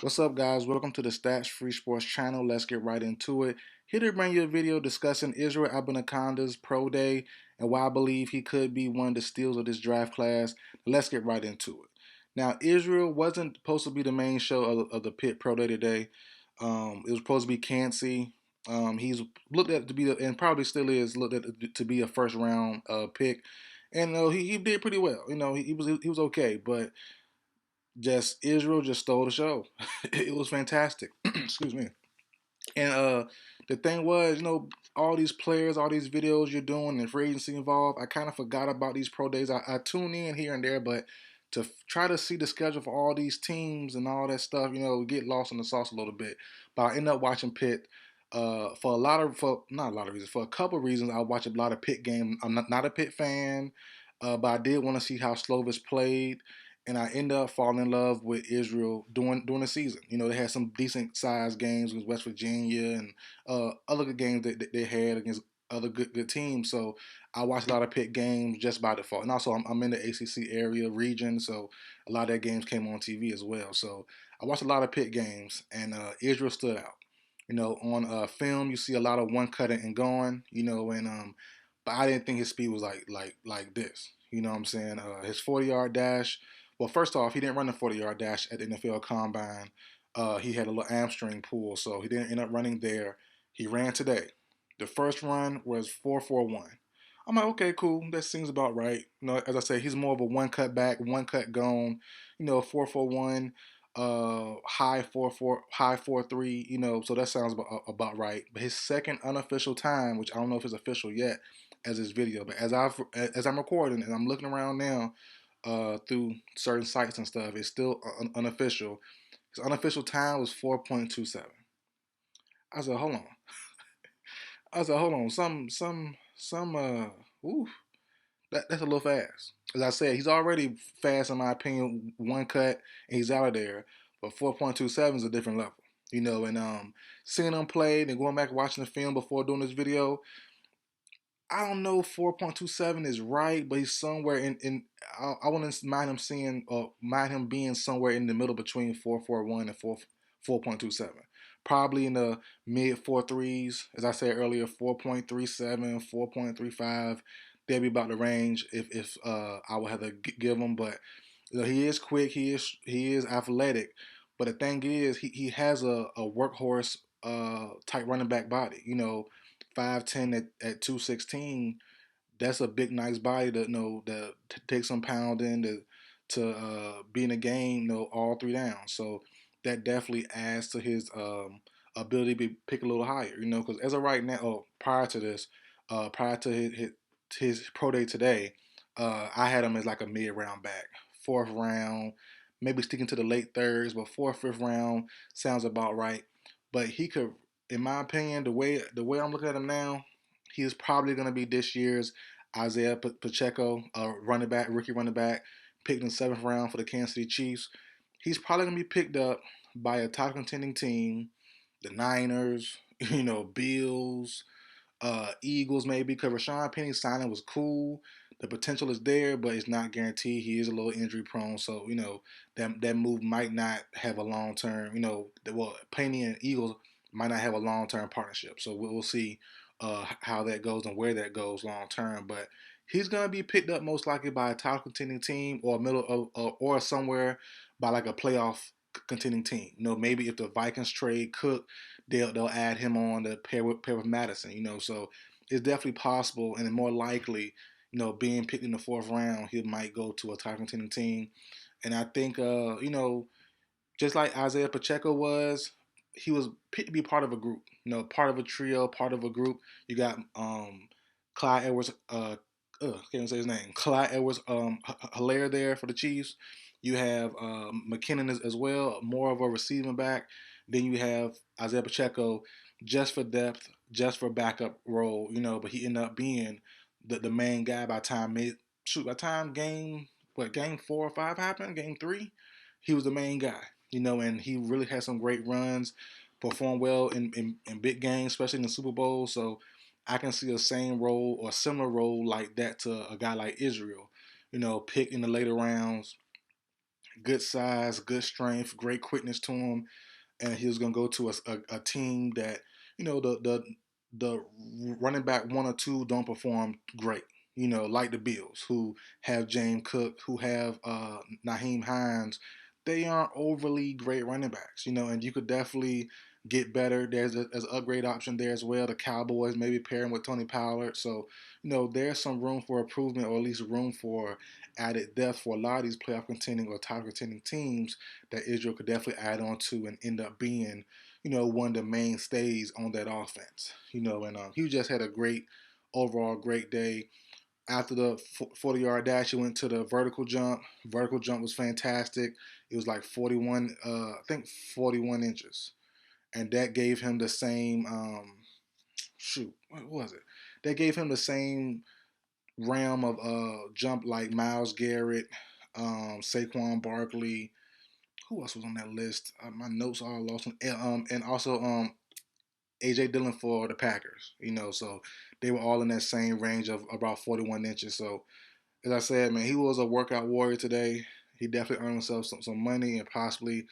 What's up, guys? Welcome to the Stats Free Sports channel. Let's get right into it. Here to bring you a video discussing Israel Abanikanda's pro day and why I believe he could be one of the steals of this draft class. Let's get right into it. Now, Israel wasn't supposed to be the main show of the Pitt Pro Day today. It was supposed to be Cancey. He's looked at to be, and probably still is looked at to be a first round pick, and he did pretty well. He was okay, but just Israel just stole the show. It was fantastic. Excuse me. And the thing was, all these players, all these videos you're doing, and free agency involved, I kind of forgot about these pro days. I tune in here and there, but to try to see the schedule for all these teams and all that stuff, get lost in the sauce a little bit. But I end up watching Pitt. For not a lot of reasons, for a couple of reasons, I watch a lot of Pitt games. I'm not a Pitt fan, but I did want to see how Slovis played, and I ended up falling in love with Israel during the season. They had some decent sized games against West Virginia and other good games that they had against other good teams. So I watched a lot of Pitt games just by default, and also I'm in the ACC area region, so a lot of their games came on TV as well. So I watched a lot of Pitt games, and Israel stood out. On film you see a lot of one cutting and going. And but I didn't think his speed was like this. You know what I'm saying? His 40-yard dash. Well, first off, he didn't run the 40-yard dash at the NFL Combine. He had a little hamstring pull, so he didn't end up running there. He ran today. The first run was 4.41. I'm like, okay, cool. That seems about right. As I say, he's more of a one cut back, one cut gone. 4.41, high 4.3. So that sounds about right. But his second unofficial time, which I don't know if it's official yet, as his video, but as I'm recording and I'm looking around now, through certain sites and stuff, it's still unofficial. His unofficial time was 4.27. I said, hold on. I said, hold on. Ooh, that's a little fast. As I said, he's already fast in my opinion. One cut and he's out of there. But 4.27 is a different level. And seeing him play and going back and watching the film before doing this video, I don't know if 4.27 is right, but he's somewhere I wouldn't mind him being somewhere in the middle between 4.41 and 4.27. Probably in the mid 4.3s, as I said earlier, 4.37, 4.35. They'd be about the range if I would have to give him. But he is quick, he is athletic. But the thing is, he has a workhorse type running back body. 5'10" at 216, that's a big, nice body to take some pounding to be in a game, all three downs. So that definitely adds to his ability to pick a little higher, because as of right now, prior to this, prior to his pro day today, I had him as like a mid round back, fourth round, maybe sticking to the late thirds, but fourth, fifth round sounds about right. But he could, in my opinion, the way I'm looking at him now, he is probably going to be this year's Isaiah Pacheco, rookie running back, picked in the seventh round for the Kansas City Chiefs. He's probably going to be picked up by a top contending team, the Niners, Bills, Eagles maybe, because Rashawn Penny's signing was cool. The potential is there, but it's not guaranteed. He is a little injury prone, so that move might not have a long term. Penny and Eagles might not have a long term partnership, so we'll see how that goes and where that goes long term. But he's gonna be picked up most likely by a top contending team or middle or somewhere by like a playoff contending team. Maybe if the Vikings trade Cook, they'll add him on to pair with Madison. So it's definitely possible and more likely. Being picked in the fourth round, he might go to a top contending team, and I think just like Isaiah Pacheco was, he was picked to be part of a group. Part of a trio, part of a group. You got Clyde Edwards. Can't say his name. Clyde Edwards. Hilaire there for the Chiefs. You have McKinnon as well, more of a receiving back. Then you have Isaiah Pacheco, just for depth, just for backup role. But he ended up being the main guy by time game 4 or 5 happened, game 3, he was the main guy. And he really had some great runs, performed well in big games, especially in the Super Bowl. So I can see a same role or similar role like that to a guy like Israel, picked in the later rounds. good size, good strength, great quickness to him, and he was going to go to a team that the running back one or two don't perform great. Like the Bills, who have James Cook, who have Naheem Hines. They aren't overly great running backs, and you could definitely get better. There's an upgrade option there as well. The Cowboys maybe pairing with Tony Pollard. So, there's some room for improvement, or at least room for added depth for a lot of these playoff contending or title contending teams that Israel could definitely add on to and end up being, one of the mainstays on that offense. And he just had a overall great day. After the 40-yard dash, he went to the vertical jump. Vertical jump was fantastic. It was like 41, I think 41 inches, and that gave him the same. What was it? That gave him the same realm of jump like Myles Garrett, Saquon Barkley. Who else was on that list? My notes are all lost. And also AJ Dillon for the Packers. So they were all in that same range of about 41 inches. So as I said, man, he was a workout warrior today. He definitely earned himself some money and possibly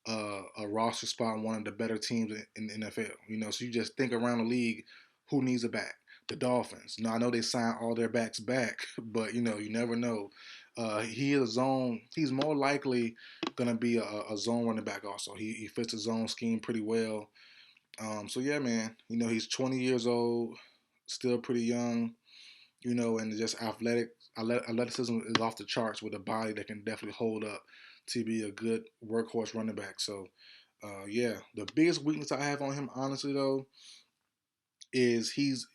a roster spot on one of the better teams in the NFL. So you just think around the league, who needs a back? The Dolphins. Now I know they signed all their backs back, but you never know. He is a zone. He's more likely gonna be a zone running back. Also, he fits the zone scheme pretty well. So yeah, man. He's 20 years old, still pretty young. And just athleticism is off the charts with a body that can definitely hold up to be a good workhorse running back. So, yeah, the biggest weakness I have on him, honestly, though, is he's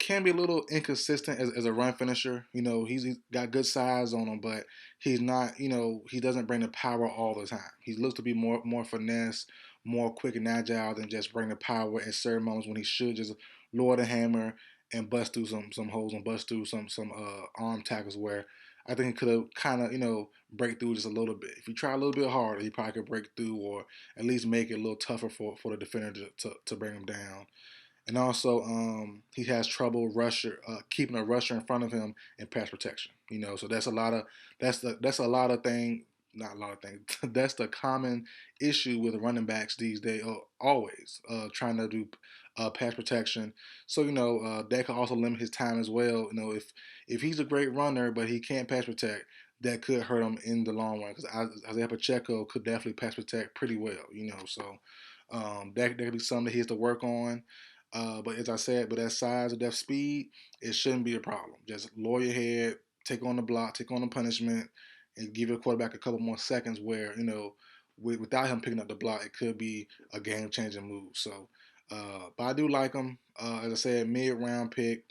can be a little inconsistent as a run finisher. He's got good size on him, but he's not. He doesn't bring the power all the time. He looks to be more finesse, more quick and agile than just bring the power at certain moments when he should just lower the hammer and bust through some holes and bust through some arm tackles where I think he could have kind of break through just a little bit. If he tried a little bit harder, he probably could break through or at least make it a little tougher for the defender to bring him down. And also, he has trouble keeping a rusher in front of him in pass protection. So that's a lot of thing. Not a lot of things. That's the common issue with running backs these days. Always trying to do pass protection. So that could also limit his time as well. If he's a great runner but he can't pass protect, that could hurt him in the long run. Because Isaiah Pacheco could definitely pass protect pretty well. So that could be something that he has to work on. But as I said, with that size or that speed, it shouldn't be a problem. Just lower your head, take on the block, take on the punishment, and give your quarterback a couple more seconds where, without him picking up the block, it could be a game-changing move. So, but I do like him. As I said, mid-round pick,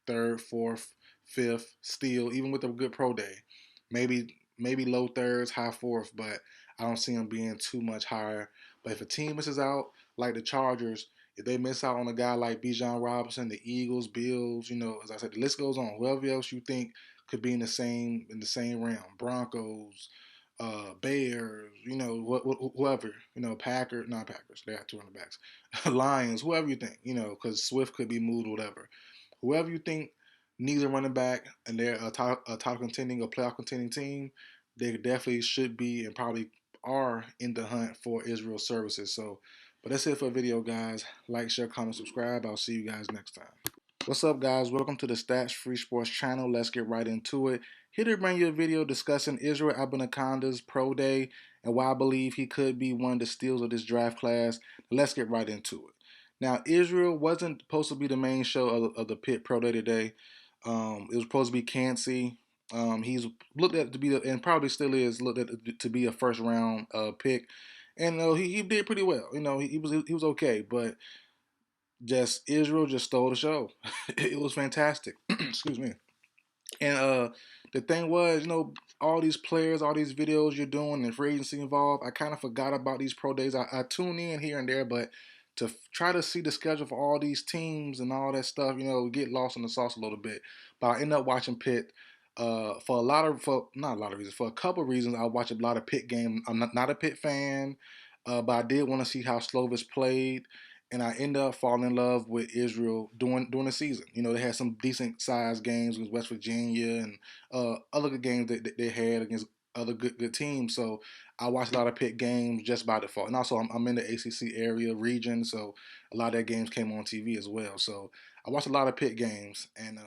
third, fourth, fifth, still, even with a good pro day. Maybe low thirds, high fourth, but I don't see him being too much higher. But if a team misses out, like the Chargers, if they miss out on a guy like Bijan Robinson, the Eagles, Bills, as I said, the list goes on. Whoever else you think could be in the same realm, Broncos, Bears, whoever, Packers, not Packers, they got 200 backs, Lions, whoever you think, because Swift could be moved, or whatever. Whoever you think needs a running back and they're a title contending or playoff contending team, they definitely should be and probably are in the hunt for Israel services. So, but that's it for the video, guys. Like, share, comment, subscribe. I'll see you guys next time. What's up, guys? Welcome to the Stats Free Sports channel. Let's get right into it. Here to bring you a video discussing Israel Abanikanda's pro day and why I believe he could be one of the steals of this draft class. Let's get right into it. Now, Israel wasn't supposed to be the main show of the Pitt Pro Day today. It was supposed to be Cancey. He's looked at to be, and probably still is, looked at to be a first round pick. And he did pretty well. He was okay, but just Israel just stole the show. It was fantastic. Excuse me. And the thing was, all these players, all these videos you're doing, and free agency involved, I kind of forgot about these pro days. I tune in here and there, but to try to see the schedule for all these teams and all that stuff, get lost in the sauce a little bit. But I end up watching Pitt. For not a lot of reasons, for a couple of reasons, I watch a lot of Pitt games. I'm not a Pitt fan, but I did want to see how Slovis played, and I ended up falling in love with Israel during the season. They had some decent sized games against West Virginia and other good games that they had against other good teams. So I watch a lot of Pitt games just by default, and also I'm in the ACC area region, so a lot of their games came on TV as well. So I watch a lot of Pitt games, and